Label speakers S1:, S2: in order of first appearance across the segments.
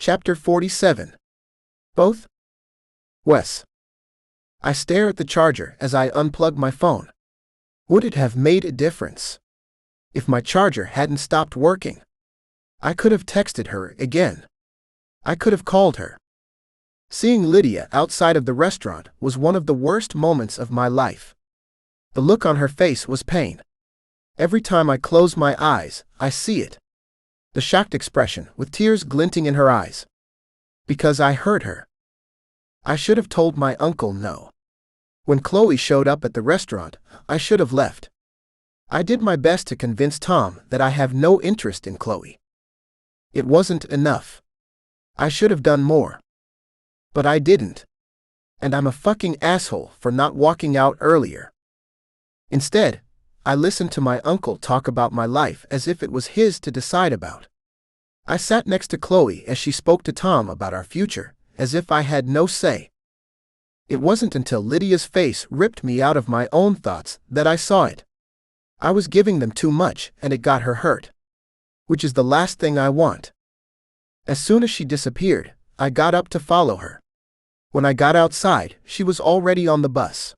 S1: Chapter 47. Both? Wes. I stare at the charger as I unplug my phone. Would it have made a difference if my charger hadn't stopped working? I could have texted her again. I could have called her. Seeing Lydia outside of the restaurant was one of the worst moments of my life. The look on her face was pain. Every time I close my eyes, I see it. The shocked expression with tears glinting in her eyes. Because I hurt her. I should have told my uncle no. When Chloe showed up at the restaurant, I should have left. I did my best to convince Tom that I have no interest in Chloe. It wasn't enough. I should have done more. But I didn't. And I'm a fucking asshole for not walking out earlier. Instead, I listened to my uncle talk about my life as if it was his to decide about. I sat next to Chloe as she spoke to Tom about our future, as if I had no say. It wasn't until Lydia's face ripped me out of my own thoughts that I saw it. I was giving them too much and it got her hurt. Which is the last thing I want. As soon as she disappeared, I got up to follow her. When I got outside, she was already on the bus.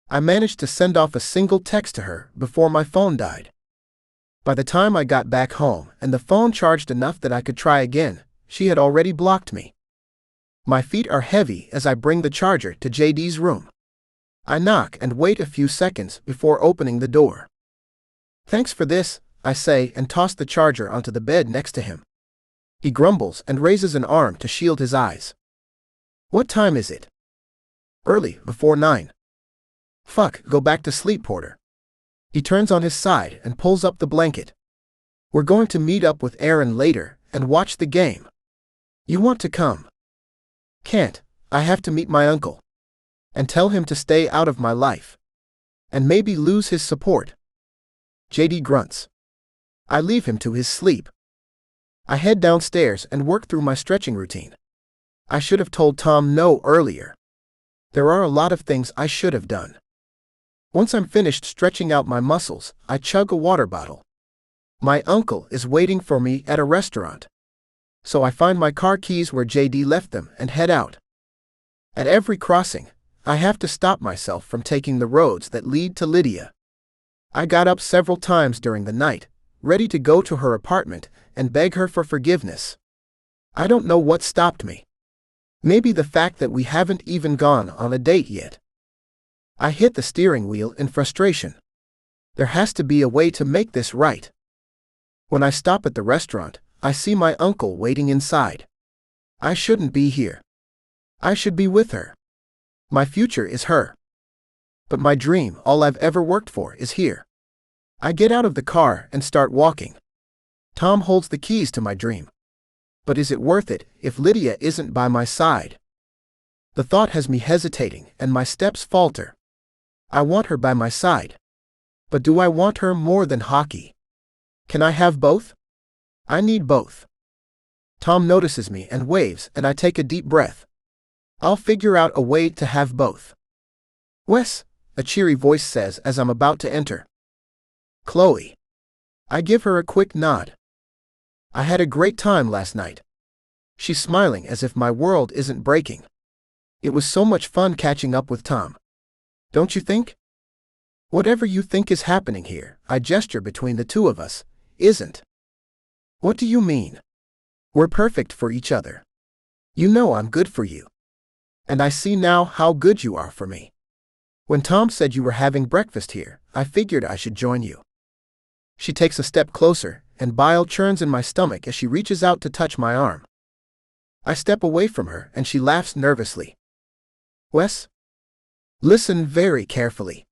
S1: I managed to send off a single text to her before my phone died. By the time I got back home and the phone charged enough that I could try again, she had already blocked me. My feet are heavy as I bring the charger to JD's room. I knock and wait a few seconds before opening the door. "Thanks for this," I say and toss the charger onto the bed next to him. He grumbles and raises an arm to shield his eyes. "What time is it?" "Early, before 9. "Fuck, go back to sleep, Porter." He turns on his side and pulls up the blanket. "We're going to meet up with Aaron later and watch the game. You want to come?" "Can't. I have to meet my uncle. And tell him to stay out of my life. And maybe lose his support." JD grunts. I leave him to his sleep. I head downstairs and work through my stretching routine. I should have told Tom no earlier. There are a lot of things I should have done. Once I'm finished stretching out my muscles, I chug a water bottle. My uncle is waiting for me at a restaurant. So I find my car keys where JD left them and head out. At every crossing, I have to stop myself from taking the roads that lead to Lydia. I got up several times during the night, ready to go to her apartment and beg her for forgiveness. I don't know what stopped me. Maybe the fact that we haven't even gone on a date yet. I hit the steering wheel in frustration. There has to be a way to make this right. When I stop at the restaurant, I see my uncle waiting inside. I shouldn't be here. I should be with her. My future is her. But my dream, all I've ever worked for, is here. I get out of the car and start walking. Tom holds the keys to my dream. But is it worth it if Lydia isn't by my side? The thought has me hesitating and my steps falter. I want her by my side. But do I want her more than hockey? Can I have both? I need both. Tom notices me and waves and I take a deep breath. I'll figure out a way to have both. "Wes," a cheery voice says as I'm about to enter. "Chloe." I give her a quick nod. "I had a great time last night." She's smiling as if my world isn't breaking. "It was so much fun catching up with Tom. Don't you think?" "Whatever you think is happening here," I gesture between the two of us, "isn't." "What do you mean?" "We're perfect for each other. You know I'm good for you. And I see now how good you are for me. When Tom said you were having breakfast here, I figured I should join you." She takes a step closer, and bile churns in my stomach as she reaches out to touch my arm. I step away from her and she laughs nervously. "Wes? Listen very carefully.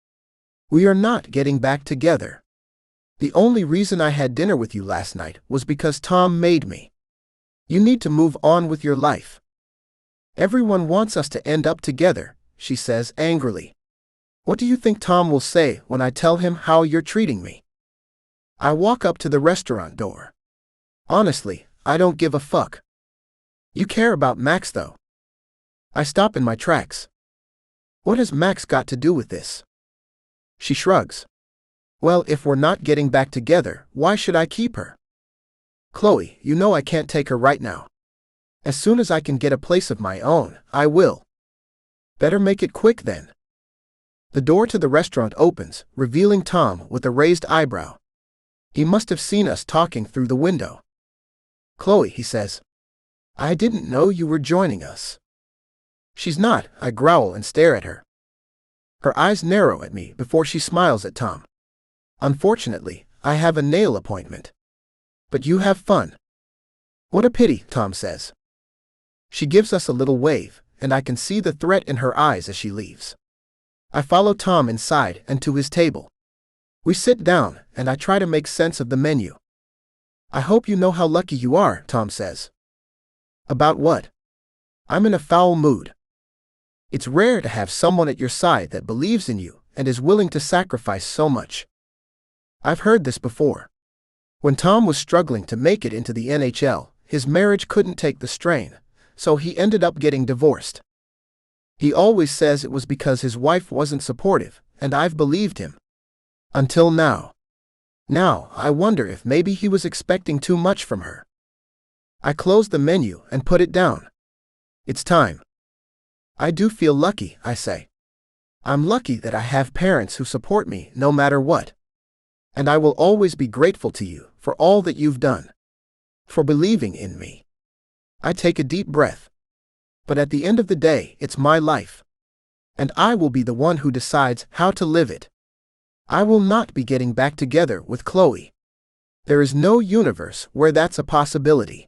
S1: We are not getting back together. The only reason I had dinner with you last night was because Tom made me. You need to move on with your life." "Everyone wants us to end up together," she says angrily. "What do you think Tom will say when I tell him how you're treating me?" I walk up to the restaurant door. Honestly, I don't give a fuck. "You care about Max though." I stop in my tracks. "What has Max got to do with this?" She shrugs. "Well, if we're not getting back together, why should I keep her?" "Chloe, you know I can't take her right now." As soon as I can get a place of my own, I will. Better make it quick then. The door to the restaurant opens, revealing Tom with a raised eyebrow. He must have seen us talking through the window. "Chloe," he says. "I didn't know you were joining us." "She's not," I growl and stare at her. Her eyes narrow at me before she smiles at Tom. "Unfortunately, I have a nail appointment. But you have fun." "What a pity," Tom says. She gives us a little wave, and I can see the threat in her eyes as she leaves. I follow Tom inside and to his table. We sit down, and I try to make sense of the menu. "I hope you know how lucky you are," Tom says. "About what?" I'm in a foul mood. It's rare to have someone at your side that believes in you and is willing to sacrifice so much. I've heard this before. When Tom was struggling to make it into the NHL, his marriage couldn't take the strain, so he ended up getting divorced. He always says it was because his wife wasn't supportive, and I've believed him. Until now. Now, I wonder if maybe he was expecting too much from her. I close the menu and put it down. It's time. "I do feel lucky," I say. "I'm lucky that I have parents who support me no matter what. And I will always be grateful to you for all that you've done. For believing in me." I take a deep breath. But at the end of the day, it's my life. And I will be the one who decides how to live it. I will not be getting back together with Chloe. There is no universe where that's a possibility.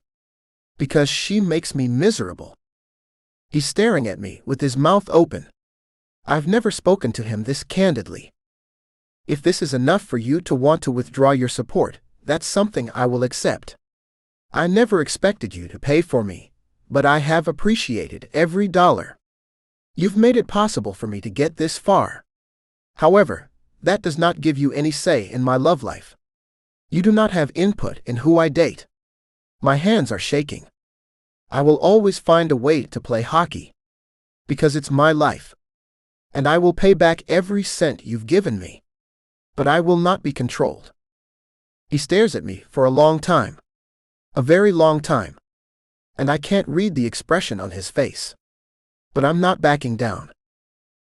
S1: Because she makes me miserable. He's staring at me with his mouth open. I've never spoken to him this candidly. If this is enough for you to want to withdraw your support, that's something I will accept. I never expected you to pay for me, but I have appreciated every dollar. You've made it possible for me to get this far. However, that does not give you any say in my love life. You do not have input in who I date. My hands are shaking. I will always find a way to play hockey. Because it's my life. And I will pay back every cent you've given me. But I will not be controlled. He stares at me for a long time. A very long time. And I can't read the expression on his face. But I'm not backing down.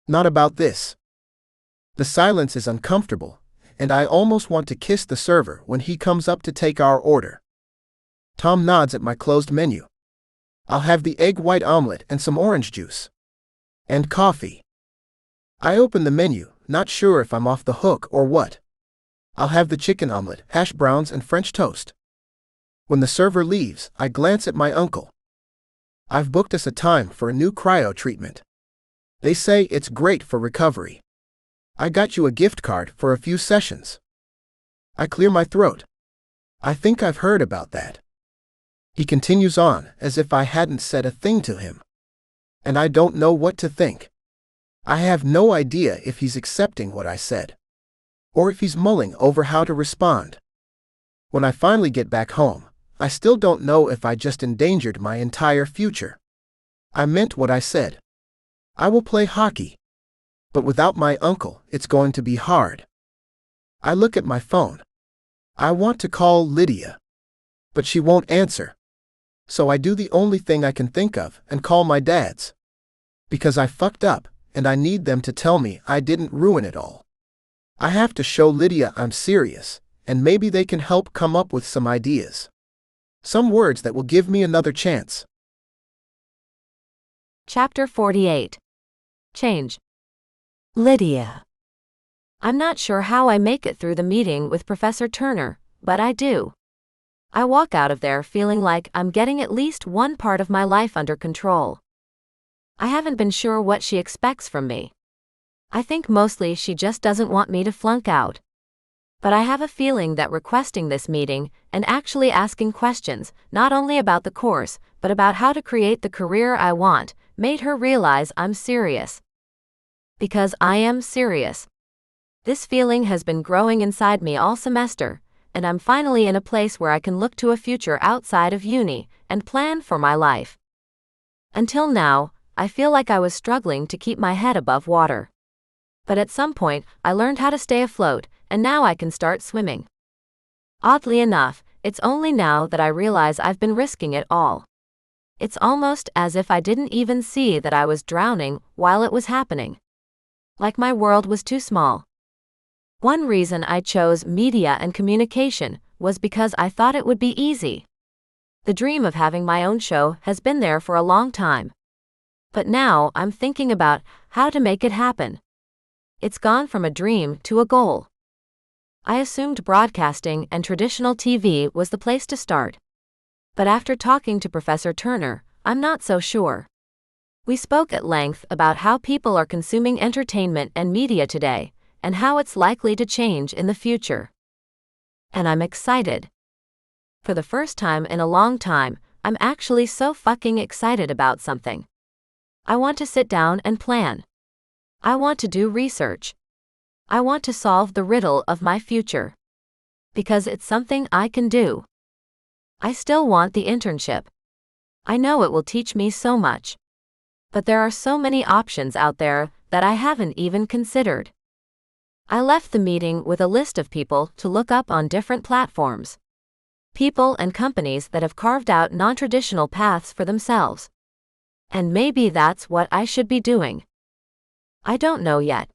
S1: Not about this. The silence is uncomfortable, and I almost want to kiss the server when he comes up to take our order. Tom nods at my closed menu. "I'll have the egg white omelet and some orange juice. And coffee." I open the menu, not sure if I'm off the hook or what. "I'll have the chicken omelet, hash browns and French toast." When the server leaves, I glance at my uncle. "I've booked us a time for a new cryo treatment. They say it's great for recovery. I got you a gift card for a few sessions." I clear my throat. "I think I've heard about that." He continues on as if I hadn't said a thing to him. And I don't know what to think. I have no idea if he's accepting what I said. Or if he's mulling over how to respond. When I finally get back home, I still don't know if I just endangered my entire future. I meant what I said. I will play hockey. But without my uncle, it's going to be hard. I look at my phone. I want to call Lydia. But she won't answer. So I do the only thing I can think of and call my dad's. Because I fucked up, and I need them to tell me I didn't ruin it all. I have to show Lydia I'm serious, and maybe they can help come up with some ideas. Some words that will give me another chance.
S2: Chapter 48. Change. Lydia. I'm not sure how I make it through the meeting with Professor Turner, but I do. I walk out of there feeling like I'm getting at least one part of my life under control. I haven't been sure what she expects from me. I think mostly she just doesn't want me to flunk out. But I have a feeling that requesting this meeting and actually asking questions, not only about the course, but about how to create the career I want, made her realize I'm serious. Because I am serious. This feeling has been growing inside me all semester, and I'm finally in a place where I can look to a future outside of uni and plan for my life. Until now, I feel like I was struggling to keep my head above water. But at some point, I learned how to stay afloat, and now I can start swimming. Oddly enough, it's only now that I realize I've been risking it all. It's almost as if I didn't even see that I was drowning while it was happening. Like my world was too small. One reason I chose media and communication was because I thought it would be easy. The dream of having my own show has been there for a long time. But now I'm thinking about how to make it happen. It's gone from a dream to a goal. I assumed broadcasting and traditional TV was the place to start. But after talking to Professor Turner, I'm not so sure. We spoke at length about how people are consuming entertainment and media today, and how it's likely to change in the future. And I'm excited. For the first time in a long time, I'm actually so fucking excited about something. I want to sit down and plan. I want to do research. I want to solve the riddle of my future. Because it's something I can do. I still want the internship. I know it will teach me so much. But there are so many options out there that I haven't even considered. I left the meeting with a list of people to look up on different platforms. People and companies that have carved out non-traditional paths for themselves. And maybe that's what I should be doing. I don't know yet.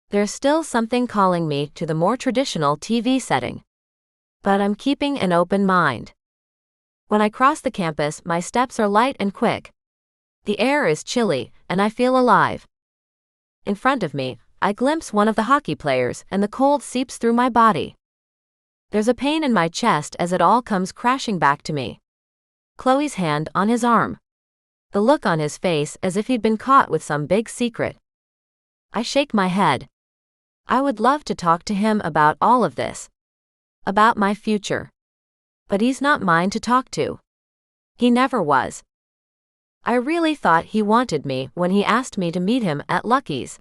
S2: There's still something calling me to the more traditional TV setting. But I'm keeping an open mind. When I cross the campus, my steps are light and quick. The air is chilly, and I feel alive. In front of me, I glimpse one of the hockey players, and the cold seeps through my body. There's a pain in my chest as it all comes crashing back to me. Chloe's hand on his arm. The look on his face as if he'd been caught with some big secret. I shake my head. I would love to talk to him about all of this. About my future. But he's not mine to talk to. He never was. I really thought he wanted me when he asked me to meet him at Lucky's.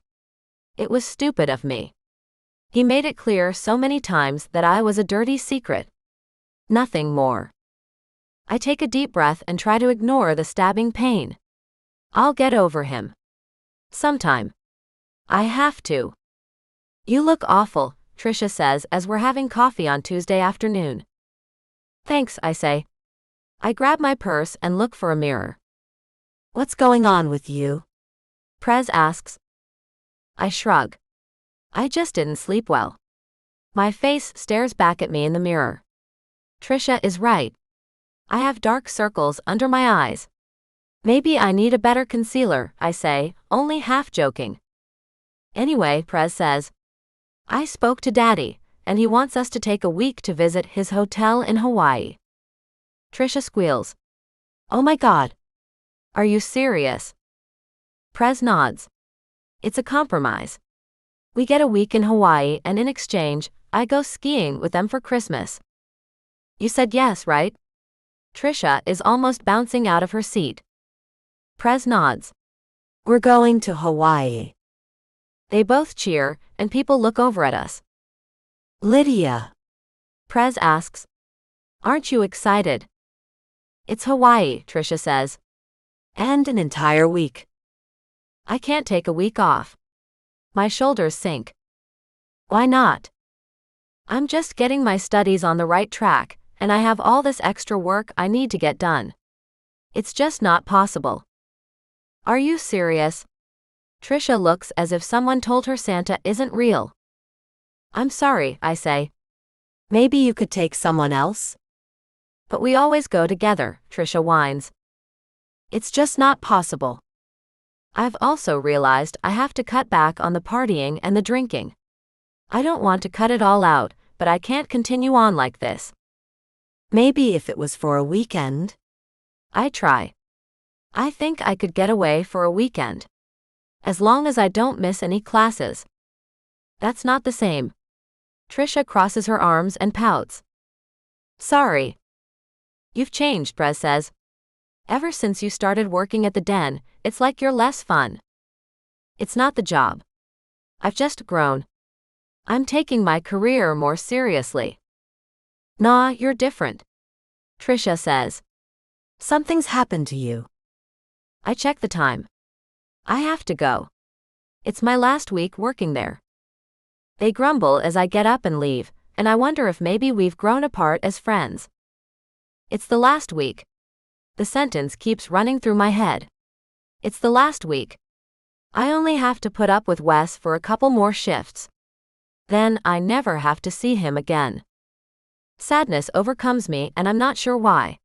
S2: It was stupid of me. He made it clear so many times that I was a dirty secret. Nothing more. I take a deep breath and try to ignore the stabbing pain. I'll get over him. Sometime. I have to. You look awful, Tricia says as we're having coffee on Tuesday afternoon. Thanks, I say. I grab my purse and look for a mirror. What's going on with you? Prez asks. I shrug. I just didn't sleep well. My face stares back at me in the mirror. Tricia is right. I have dark circles under my eyes. Maybe I need a better concealer, I say, only half joking. Anyway, Prez says. I spoke to Daddy, and he wants us to take a week to visit his hotel in Hawaii. Tricia squeals. Oh my God. Are you serious? Prez nods. It's a compromise. We get a week in Hawaii and in exchange, I go skiing with them for Christmas. You said yes, right? Tricia is almost bouncing out of her seat. Prez nods. We're going to Hawaii. They both cheer, and people look over at us. Lydia. Prez asks. Aren't you excited? It's Hawaii, Tricia says. And an entire week. I can't take a week off. My shoulders sink. Why not? I'm just getting my studies on the right track, and I have all this extra work I need to get done. It's just not possible. Are you serious? Tricia looks as if someone told her Santa isn't real. I'm sorry, I say. Maybe you could take someone else? But we always go together, Tricia whines. It's just not possible. I've also realized I have to cut back on the partying and the drinking. I don't want to cut it all out, but I can't continue on like this. Maybe if it was for a weekend. I try. I think I could get away for a weekend. As long as I don't miss any classes. That's not the same. Tricia crosses her arms and pouts. Sorry. You've changed, Prez says. Ever since you started working at the den, it's like you're less fun. It's not the job. I've just grown. I'm taking my career more seriously. Nah, you're different. Tricia says. Something's happened to you. I check the time. I have to go. It's my last week working there. They grumble as I get up and leave, and I wonder if maybe we've grown apart as friends. It's the last week. The sentence keeps running through my head. It's the last week. I only have to put up with Wes for a couple more shifts. Then I never have to see him again. Sadness overcomes me and I'm not sure why.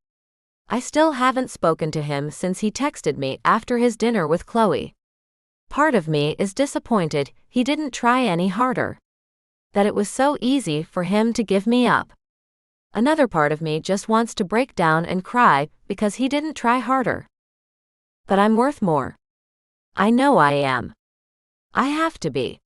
S2: I still haven't spoken to him since he texted me after his dinner with Chloe. Part of me is disappointed he didn't try any harder. That it was so easy for him to give me up. Another part of me just wants to break down and cry because he didn't try harder. But I'm worth more. I know I am. I have to be.